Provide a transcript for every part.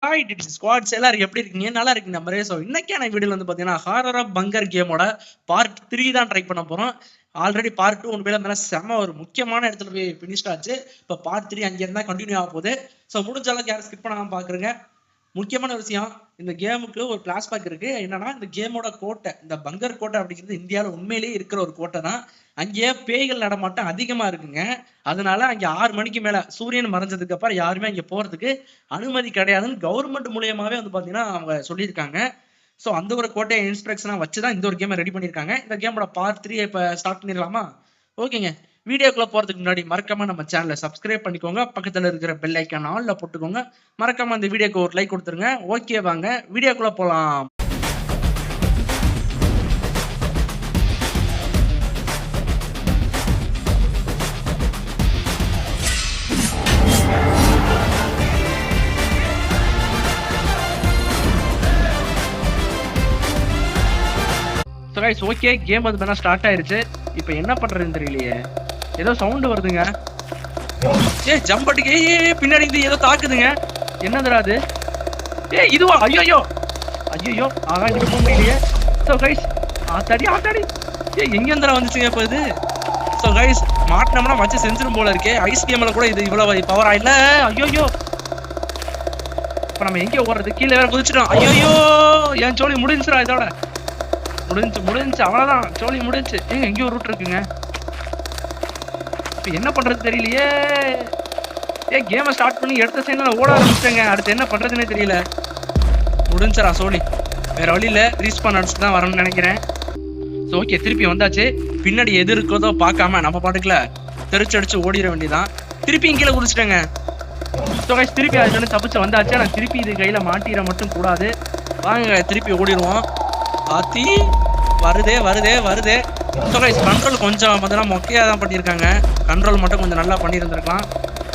Squads எல்லாரும் எப்படி இருக்கீங்க? நல்லா இருக்கீங்க நம்பரே. ஸோ இன்னைக்கான வீடியோல வந்து பார்த்தீங்கன்னா ஹாரர் ஆஃப் பங்கர் கேமோட பார்ட் 3 தான் ட்ரை பண்ண போறோம். ஆல்ரெடி பார்ட் 2 உண்மையில மேலே செம ஒரு முக்கியமான இடத்துல போய் ஃபினிஷ் ஆச்சு. இப்போ பார்ட் 3 அங்கே இருந்தால் கண்டினியூ ஆக போகுது. ஸோ முடிஞ்ச அளவுக்கு யாரும் ஸ்கிப் பண்ணாமல் பார்க்குறேங்க. முக்கியமான விஷயம், இந்த கேமுக்கு ஒரு பிளாஷ்பேக் இருக்கு. என்னன்னா, இந்த கேமோட கோட்டை, இந்த பங்கர் கோட்டை அப்படிங்கிறது இந்தியாவில் உண்மையிலேயே இருக்கிற ஒரு கோட்டை தான். அங்கேயே பேய்கள் நடமாட்டம் அதிகமா இருக்குங்க. அதனால அங்கே 6 மணிக்கு மேல சூரியன் மறைஞ்சதுக்கு அப்புறம் யாருமே அங்கே போறதுக்கு அனுமதி கிடையாதுன்னு கவர்மெண்ட் மூலியமாவே வந்து பாத்தீங்கன்னா அவங்க சொல்லியிருக்காங்க. ஸோ அந்த ஒரு கோட்டையை இன்ஸ்ட்ரக்ஷனா வச்சுதான் இந்த ஒரு கேமை ரெடி பண்ணியிருக்காங்க. இந்த கேமோட பார்ட் 3 இப்போ ஸ்டார்ட் பண்ணிடலாமா? ஓகேங்க. வீடியோக்குள்ள போறதுக்கு முன்னாடி மறக்காம நம்ம சேனலை சப்ஸ்கிரைப் பண்ணிக்கோங்க. பக்கத்துல இருக்கிற பெல் ஐக்கான் ஆல்ல போட்டுக்கோங்க. மறக்காம இந்த வீடியோக்கு ஒரு லைக் கொடுத்துருங்க. ஓகே, வாங்க வீடியோக்குள்ள போலாம். ஓகே, கேம் வந்து வேணா ஸ்டார்ட் ஆயிருச்சு. இப்போ என்ன பண்றதுன்னு தெரியலையே. ஏதோ சவுண்ட் வருதுங்க. ஜம்ப் அடிக்க பின்னாடி இருந்து ஏதோ தாக்குதுங்க. என்னதுடா அது? இதுவா? ஐயோ ஐயோ, ஆகா இங்க போக முடியலையே. ஸோ கைஸ், ஆத்தாடி எங்க இருந்தா வந்துச்சுங்க இப்போ இது? ஸோ கைஸ், மாட்டினோம்னா வச்சு செஞ்சிடும் போல இருக்கே. ஐஸ் கேம்ல கூட இது இவ்வளவு பவர் ஆயில. ஐயோ, இப்போ நம்ம எங்கே ஓடுறது? கீழே வேற குதிச்சிட்டோம். ஐயோ, என் சோழி முடிஞ்சுடா. இதோட முடிஞ்சு அவ்வளவுதான், சோழி முடிஞ்சு. எங்கேயோ ஒரு ரூட் இருக்குங்க. இப்போ என்ன பண்றது தெரியலையே. கேமை ஸ்டார்ட் பண்ணி எடுத்த சைட்ல நான் ஓட ஆரம்பிச்சிட்டேங்க. அடுத்து என்ன பண்றதுன்னே தெரியல. முடிஞ்சரா சோழி, வேற வழியில ரீஸ்பான் அடிச்சுட்டு தான் வரணும்னு நினைக்கிறேன். ஸோ ஓகே, திருப்பி வந்தாச்சு. பின்னாடி எது இருக்கதோ பார்க்காம நம்ம பாட்டுக்குல தெரிச்சடிச்சு ஓடிட வேண்டியதான். திருப்பி கீழே குதிச்சிட்டேங்க. ஸோ கைஸ், திருப்பி அதுல தப்பிச்சு வந்தாச்சு. ஆனால் திருப்பி இது கையில மாட்டிட மட்டும் கூடாது. வாங்க திருப்பி ஓடிடுவோம். ஆத்தி வருதே. ஸோ கைஸ், கண்ட்ரோல் கொஞ்சம் முதல்ல மொக்கையாக தான் பண்ணியிருக்காங்க. கண்ட்ரோல் மட்டும் கொஞ்சம் நல்லா பண்ணியிருந்திருக்கலாம்.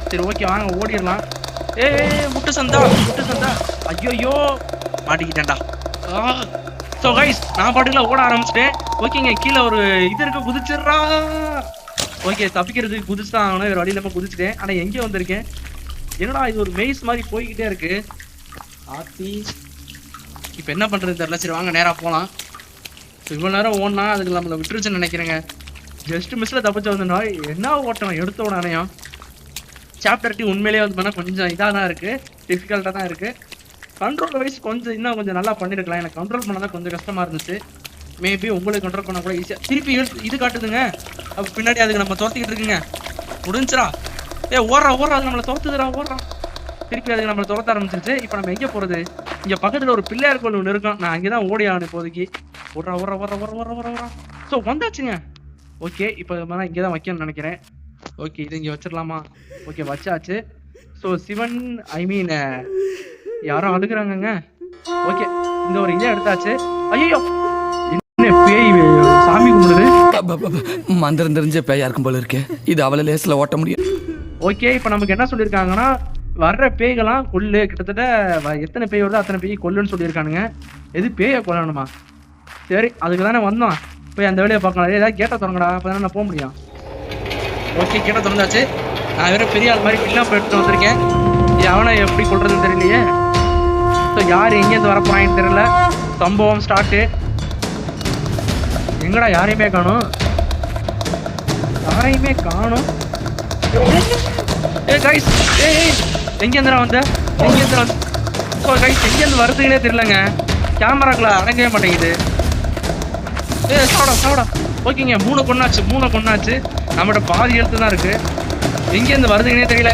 சரி ஓகே, வாங்க ஓடிடலாம். முட்டு சந்தா. ஐயோ, மாட்டிக்கிட்டேன்டா. ஸோ கைஸ், நான் பாட்டுல ஓட ஆரம்பிச்சிட்டேன். ஓகேங்க, கீழே ஒரு இது இருக்க, குதிச்சிடுறா. ஓகே, தப்பிக்கிறதுக்கு குதிச்சு தான் ஆகணும். வேறு வழியில குதிச்சுட்டேன். ஆனால் எங்கே வந்திருக்கேன்? என்னடா இது ஒரு மெய்ஸ் மாதிரி போய்கிட்டே இருக்கு. ஆத்தி, இப்போ என்ன பண்ணுறது தெரியல. சரி வாங்க நேராக போகலாம். இவ்வளோ நேரம் ஓடனா அதுக்கு நம்மளை விட்டுருச்சுன்னு நினைக்கிறேங்க. ஜஸ்ட் மிஸ்ல தப்பிச்சு வந்தோம்னா என்ன ஓட்டணும் எடுத்த உடனேயும். சாப்டர் 2 உண்மையிலேயே வந்து பண்ணால் கொஞ்சம் இதாக தான் இருக்குது, டிஃபிகல்ட்டாக தான் இருக்குது. கண்ட்ரோல் வைஸ் கொஞ்சம் இன்னும் கொஞ்சம் நல்லா பண்ணியிருக்கலாம். எனக்கு கண்ட்ரோல் பண்ண தான் கொஞ்சம் கஷ்டமாக இருந்துச்சு. மேபி உங்களுக்கு கண்ட்ரோல் பண்ண கூட ஈஸியாக. திருப்பி இது காட்டுதுங்க. அப்போ பின்னாடி அதுக்கு நம்ம துரத்திக்கிட்டு இருக்குங்க. முடிஞ்சிரா? ஓடுறா அது நம்மளை துரத்துதுரா. ஓடுறான். திருப்பி அதுக்கு நம்மளை துரத்த ஆரம்பிச்சிருச்சு. இப்போ நம்ம எங்கே போகிறது? இங்கே பக்கத்தில் ஒரு பிள்ளையார் கோயில் ஒன்று இருக்கும். நான் அங்கே தான் ஓடி ஆகணும் இப்போதைக்கு. ஓடுறா. ஸோ வந்தாச்சுங்க. ஓகே, இப்போ இங்கே தான் வைக்கணும்னு நினைக்கிறேன். ஓகே, இது இங்கே வச்சிடலாமா? ஓகே, வச்சாச்சு. ஸோ சிவன், யாரும் அழுகுறாங்கங்க. ஓகே, இந்த ஒரு இதை எடுத்தாச்சு. ஐயோ, என்ன பேய் சாமி கும்பிடுது. மந்திரம் தெரிஞ்ச பேயா இருக்கும் போல இருக்கு. இது அவளை லேசில் ஓட்ட முடியும். ஓகே, இப்போ நமக்கு என்ன சொல்லியிருக்காங்கன்னா, வர்ற பேய்களாம் கொல்லு. கிட்டத்தட்ட எத்தனை பேய் வருதோ அத்தனை பேய் கொல்லுன்னு சொல்லியிருக்கானுங்க. எது பேயை கொல்லணுமா? சரி, அதுக்கு தானே வந்தோம். போய் அந்த வேலையை பார்க்கலாம். ஏதாவது கேட்ட தொடங்கடா, அப்போ தானே நான் போக முடியும். ஓகே, கேட்ட திறந்தாச்சு. நான் வேற பெரிய ஆள் மாதிரி பில்லாம் போய் வந்திருக்கேன். அவனை எப்படி கொள்றதுன்னு தெரியலையே. ஸோ யார் எங்கேருந்து வரப்போறாங்கன்னு தெரியல. சம்பவம் ஸ்டார்ட்டு. எங்கடா யாரையுமே காணும். கைஸ், எங்கேருந்துடா வந்த? ஸோ கைஸ், எங்கேருந்து வருதுன்னே தெரியலங்க. கேமராக்குள்ள அடங்கவே மாட்டேங்குது. சாவடா. ஓகேங்க, 3 கொண்டாச்சு. நம்மகிட்ட பாதி எழுத்து தான் இருக்கு. எங்கேருந்து வருதுன்னே தெரியல.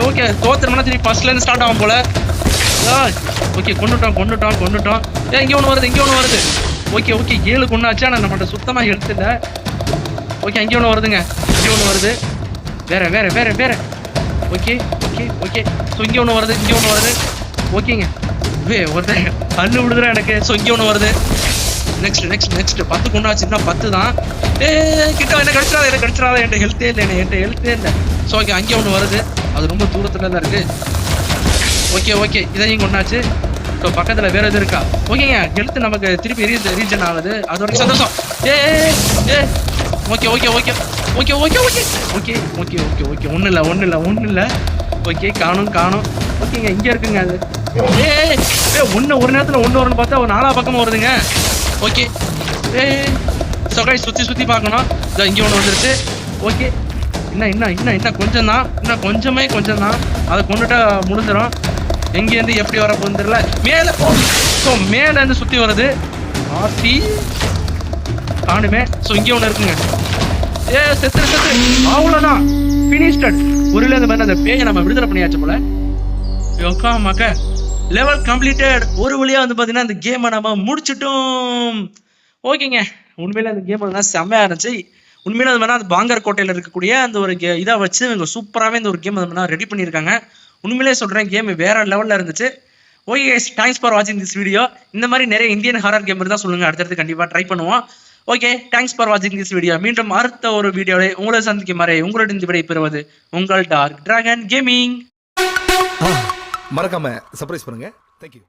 ஓகே, தோத்துறோம்னா திருப்பி ஃபர்ஸ்ட்லேருந்து ஸ்டார்ட் ஆகும் போல. ஓகே, கொண்டுட்டோம். இங்கே ஒன்று வருது. ஓகே 7 கொண்டாச்சு. ஆனால் நம்மகிட்ட சுத்தமாக எழுத்து இல்லை. ஓகே, அங்கே ஒன்று வருதுங்க. வேற. ஓகே. ஸோ இங்கே ஒன்று வருது. ஓகேங்க, ஒருத்தன் கண்ணு விடுதுறா எனக்கு. ஸோ இங்கே ஒன்று வருது. நெக்ஸ்ட் 10 கொண்டாச்சு. இன்னும் 10 தான். கிட்ட என்ன கடிச்சிடாத. என்கிட்ட ஹெல்த்தே இல்லை. ஸோ ஓகே, அங்கே ஒன்று வருது. அது ரொம்ப தூரத்தில் தான் இருக்கு. ஓகே, இதையும் கொண்டாச்சு. ஸோ பக்கத்தில் வேற எதுவும் இருக்கா? ஓகேங்க, ஹெல்த் நமக்கு திருப்பி ரீஜன் ஆகுது. அது வரைக்கும் சந்தோஷம். Okay okay okay okay okay okay okay okay ஒன்றும் இல்லை ஓகே காணும் ஓகேங்க இங்கே இருக்குங்க அது ஒரு நேரத்தில் ஒன்று வரும்னு பார்த்தா ஒரு 4 பக்கமாக வருதுங்க ஓகே சொகாய் சுற்றி பார்க்கணும் இங்கே ஒன்று வந்துருச்சு ஓகே இன்னும் கொஞ்சம் தான் அதை கொண்டுட்டா முடிஞ்சிடும் எங்கேருந்து எப்படி வர போகுதுன்னு தெரியல மேலே ஸோ மேலேருந்து சுற்றி வருது ஆர்த்தி காணுமே ஸோ இங்கே ஒன்று இருக்குங்க செத்து அவ்வளோதான் ஃபினிஷ்டட் ஒருவேளை இந்த மாதிரி அந்த பேயை நம்ம விடுதலை பண்ணியாச்சு போல யோகா மக்க லெவல் கம்ப்ளீட்டட் ஒரு வழியாக வந்து பார்த்தீங்கன்னா அந்த கேமை நம்ம முடிச்சிட்டோம் ஓகேங்க உண்மையில அந்த கேம் வந்து செம்மையாக இருந்துச்சு உண்மையில அது வேணா அந்த பாங்கர் கோட்டையில் இருக்கக்கூடிய அந்த ஒரு இதை வச்சு இவங்க சூப்பராகவே இந்த ஒரு கேம் வந்து ரெடி பண்ணியிருக்காங்க உண்மையிலே சொல்கிறேன் கேம் வேற லெவலில் இருந்துச்சு ஓகே தேங்க்ஸ் ஃபார் வாட்சிங் திஸ் வீடியோ இந்த மாதிரி நிறைய இந்தியன் ஹாரர் கேம் இருந்தால் சொல்லுங்கள் அடுத்தடுத்து கண்டிப்பாக ட்ரை பண்ணுவோம் ஓகே தேங்க்ஸ் ஃபார் வாட்சிங் திஸ் வீடியோ மீண்டும் அடுத்த ஒரு வீடியோவில் உங்களை சந்திக்கும் வரை உங்களுடன் விடை பெறுவது உங்கள் டார்க் டிராகன் கேமிங் மறக்காம சர்ப்ரைஸ் பண்ணுங்க தேங்க்யூ